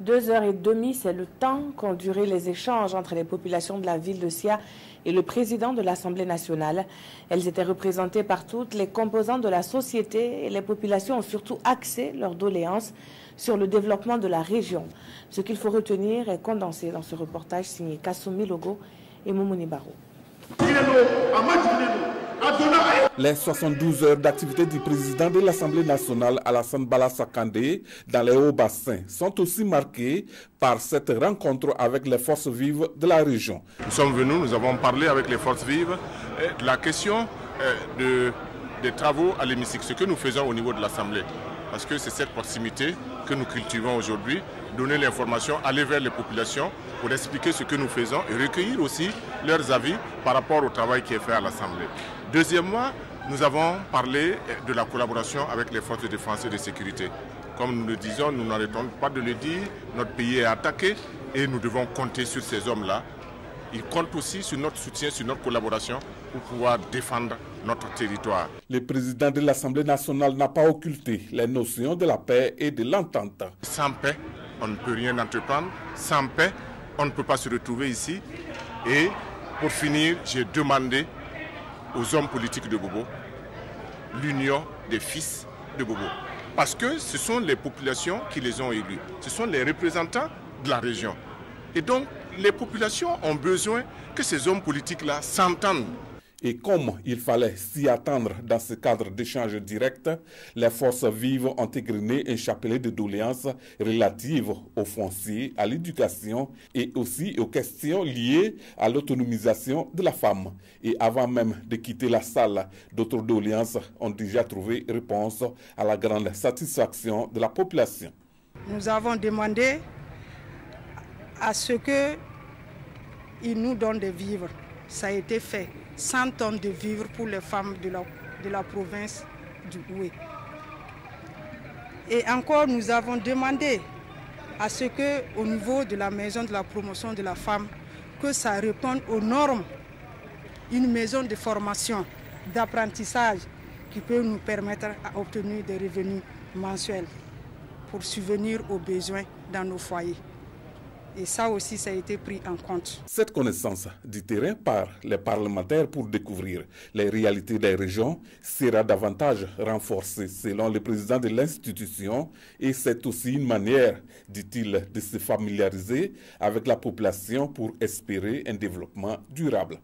2 heures et demie, c'est le temps qu'ont duré les échanges entre les populations de la ville de Sia et le président de l'Assemblée nationale. Elles étaient représentées par toutes les composantes de la société et les populations ont surtout axé leurs doléances sur le développement de la région. Ce qu'il faut retenir est condensé dans ce reportage signé Kassoumi Logo et Moumouni Barou. Les 72 heures d'activité du président de l'Assemblée nationale, Alassane Bala Sakandé, dans les Hauts-Bassins, sont aussi marquées par cette rencontre avec les forces vives de la région. Nous sommes venus, nous avons parlé avec les forces vives de la question des travaux à l'hémicycle, ce que nous faisons au niveau de l'Assemblée. Parce que c'est cette proximité que nous cultivons aujourd'hui, donner l'information, aller vers les populations pour expliquer ce que nous faisons et recueillir aussi leurs avis par rapport au travail qui est fait à l'Assemblée. Deuxièmement, nous avons parlé de la collaboration avec les forces de défense et de sécurité. Comme nous le disons, nous n'arrêtons pas de le dire, notre pays est attaqué et nous devons compter sur ces hommes-là. Ils comptent aussi sur notre soutien, sur notre collaboration pour pouvoir défendre notre territoire. Le président de l'Assemblée nationale n'a pas occulté les notions de la paix et de l'entente. Sans paix, on ne peut rien entreprendre. Sans paix, on ne peut pas se retrouver ici. Et pour finir, j'ai demandé aux hommes politiques de Bobo l'union des fils de Bobo. Parce que ce sont les populations qui les ont élus. Ce sont les représentants de la région. Et donc, les populations ont besoin que ces hommes politiques-là s'entendent. Et comme il fallait s'y attendre dans ce cadre d'échange direct, les forces vives ont égrené un chapelet de doléances relatives au foncier, à l'éducation et aussi aux questions liées à l'autonomisation de la femme. Et avant même de quitter la salle, d'autres doléances ont déjà trouvé réponse à la grande satisfaction de la population. Nous avons demandé à ce qu'ils nous donnent des vivres. Ça a été fait. 100 tonnes de vivres pour les femmes de la province du Houé. Et encore, nous avons demandé à ce qu'au niveau de la maison de la promotion de la femme, que ça réponde aux normes. Une maison de formation, d'apprentissage qui peut nous permettre d'obtenir des revenus mensuels pour subvenir aux besoins dans nos foyers. Et ça aussi, ça a été pris en compte. Cette connaissance du terrain par les parlementaires pour découvrir les réalités des régions sera davantage renforcée selon le président de l'institution et c'est aussi une manière, dit-il, de se familiariser avec la population pour espérer un développement durable.